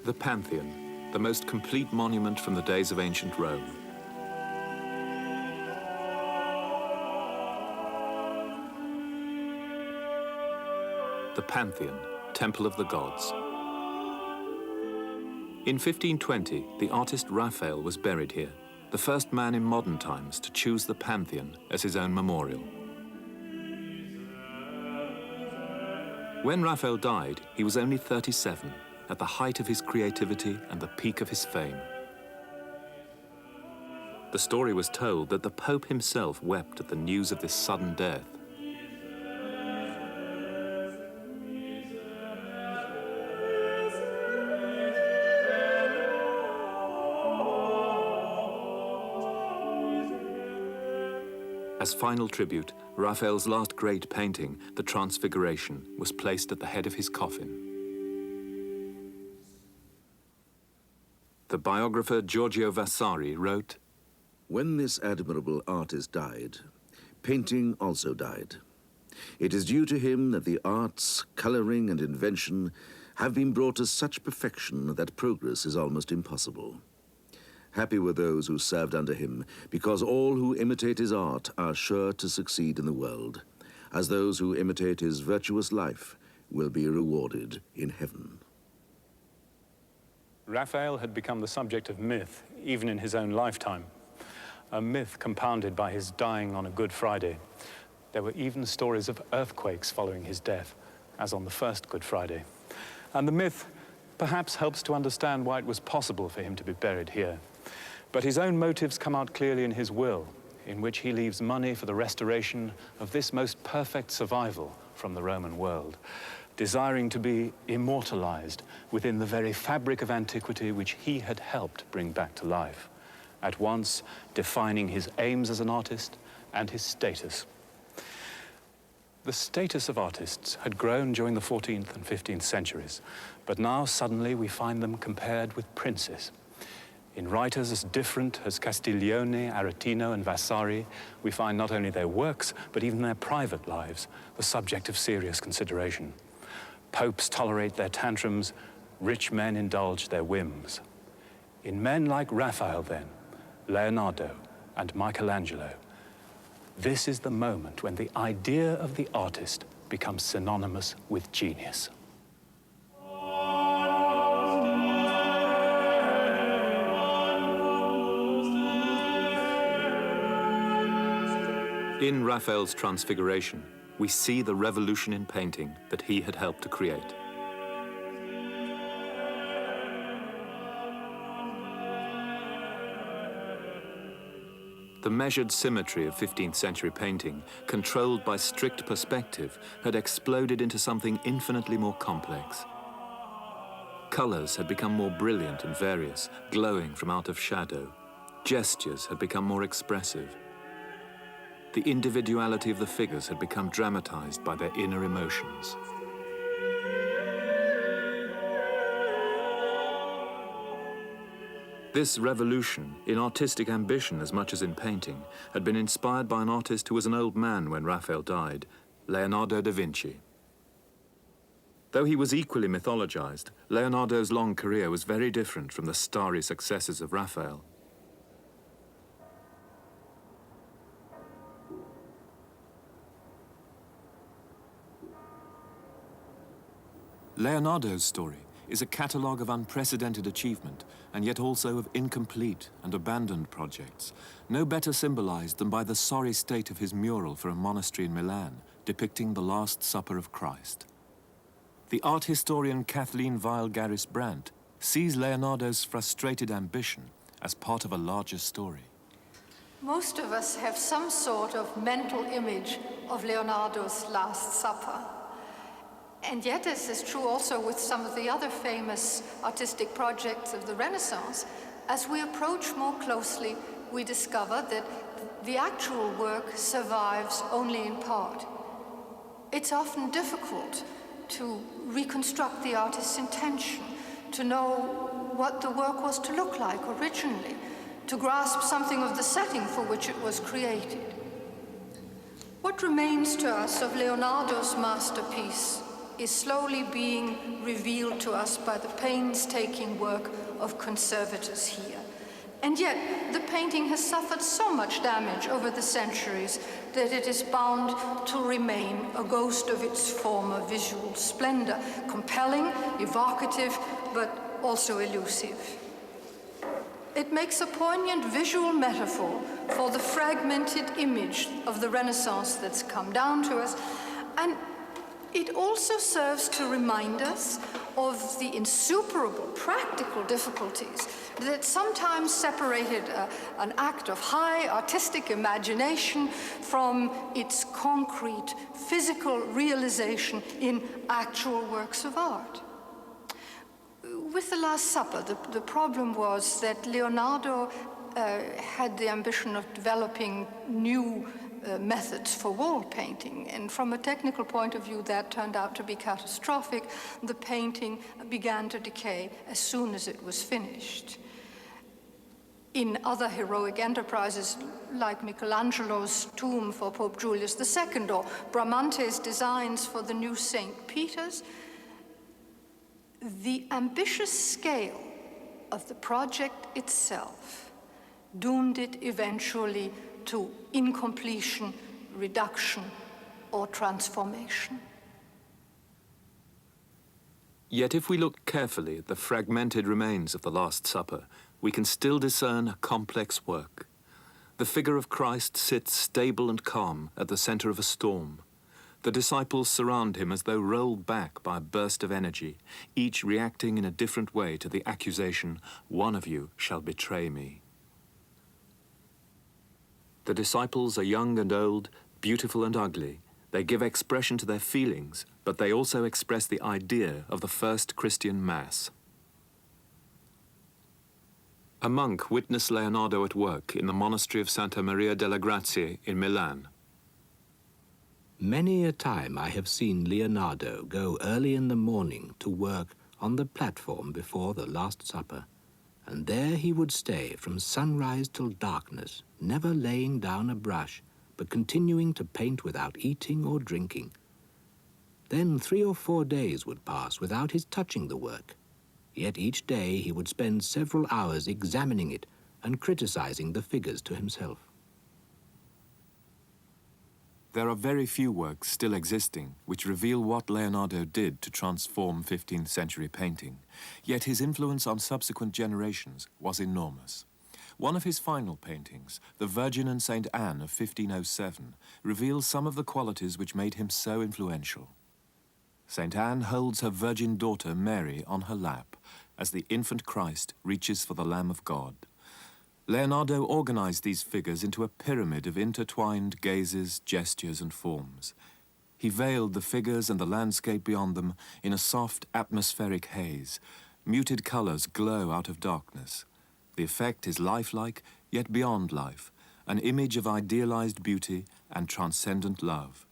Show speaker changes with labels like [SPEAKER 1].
[SPEAKER 1] The Pantheon, the most complete monument from the days of ancient Rome. The Pantheon, Temple of the Gods. In 1520, the artist Raphael was buried here, the first man in modern times to choose the Pantheon as his own memorial. When Raphael died, he was only 37, at the height of his creativity and the peak of his fame. The story was told that the Pope himself wept at the news of this sudden death. As final tribute, Raphael's last great painting, The Transfiguration, was placed at the head of his coffin. The biographer Giorgio Vasari wrote,
[SPEAKER 2] "When this admirable artist died, painting also died. It is due to him that the arts, coloring and invention have been brought to such perfection that progress is almost impossible. Happy were those who served under him, because all who imitate his art are sure to succeed in the world, as those who imitate his virtuous life will be rewarded in heaven."
[SPEAKER 3] Raphael had become the subject of myth, even in his own lifetime. A myth compounded by his dying on a Good Friday. There were even stories of earthquakes following his death, as on the first Good Friday. And the myth perhaps helps to understand why it was possible for him to be buried here. But his own motives come out clearly in his will, in which he leaves money for the restoration of this most perfect survival from the Roman world, desiring to be immortalized within the very fabric of antiquity which he had helped bring back to life, at once defining his aims as an artist and his status. The status of artists had grown during the 14th and 15th centuries, but now suddenly we find them compared with princes. In writers as different as Castiglione, Aretino, and Vasari, we find not only their works, but even their private lives, the subject of serious consideration. Popes tolerate their tantrums, rich men indulge their whims. In men like Raphael, then, Leonardo, and Michelangelo, this is the moment when the idea of the artist becomes synonymous with genius.
[SPEAKER 1] In Raphael's Transfiguration, we see the revolution in painting that he had helped to create. The measured symmetry of 15th century painting, controlled by strict perspective, had exploded into something infinitely more complex. Colors had become more brilliant and various, glowing from out of shadow. Gestures had become more expressive. The individuality of the figures had become dramatized by their inner emotions. This revolution, in artistic ambition as much as in painting, had been inspired by an artist who was an old man when Raphael died, Leonardo da Vinci. Though he was equally mythologized, Leonardo's long career was very different from the starry successes of Raphael. Leonardo's story is a catalogue of unprecedented achievement, and yet also of incomplete and abandoned projects, no better symbolized than by the sorry state of his mural for a monastery in Milan, depicting the Last Supper of Christ. The art historian Kathleen Weil-Garris-Brandt sees Leonardo's frustrated ambition as part of a larger story.
[SPEAKER 4] Most of us have some sort of mental image of Leonardo's Last Supper. And yet, this is true also with some of the other famous artistic projects of the Renaissance. As we approach more closely, we discover that the actual work survives only in part. It's often difficult to reconstruct the artist's intention, to know what the work was to look like originally, to grasp something of the setting for which it was created. What remains to us of Leonardo's masterpiece is slowly being revealed to us by the painstaking work of conservators here. And yet, the painting has suffered so much damage over the centuries that it is bound to remain a ghost of its former visual splendor, compelling, evocative, but also elusive. It makes a poignant visual metaphor for the fragmented image of the Renaissance that's come down to us, and it also serves to remind us of the insuperable practical difficulties that sometimes separated an act of high artistic imagination from its concrete physical realization in actual works of art. With the Last Supper, the problem was that Leonardo had the ambition of developing new methods for wall painting, and from a technical point of view that turned out to be catastrophic. The painting began to decay as soon as it was finished. In other heroic enterprises, like Michelangelo's tomb for Pope Julius II or Bramante's designs for the new St. Peter's, the ambitious scale of the project itself doomed it eventually to incompletion, reduction, or transformation.
[SPEAKER 1] Yet if we look carefully at the fragmented remains of the Last Supper, we can still discern a complex work. The figure of Christ sits stable and calm at the center of a storm. The disciples surround him as though rolled back by a burst of energy, each reacting in a different way to the accusation, "One of you shall betray me." The disciples are young and old, beautiful and ugly. They give expression to their feelings, but they also express the idea of the first Christian Mass. A monk witnessed Leonardo at work in the monastery of Santa Maria delle Grazie in Milan.
[SPEAKER 5] Many a time I have seen Leonardo go early in the morning to work on the platform before the Last Supper, and there he would stay from sunrise till darkness, never laying down a brush, but continuing to paint without eating or drinking. Then 3 or 4 days would pass without his touching the work, yet each day he would spend several hours examining it and criticizing the figures to himself.
[SPEAKER 1] There are very few works still existing which reveal what Leonardo did to transform 15th century painting, yet his influence on subsequent generations was enormous. One of his final paintings, The Virgin and St. Anne of 1507, reveals some of the qualities which made him so influential. St. Anne holds her virgin daughter Mary on her lap as the infant Christ reaches for the Lamb of God. Leonardo organized these figures into a pyramid of intertwined gazes, gestures, and forms. He veiled the figures and the landscape beyond them in a soft atmospheric haze. Muted colors glow out of darkness. The effect is lifelike, yet beyond life, an image of idealized beauty and transcendent love.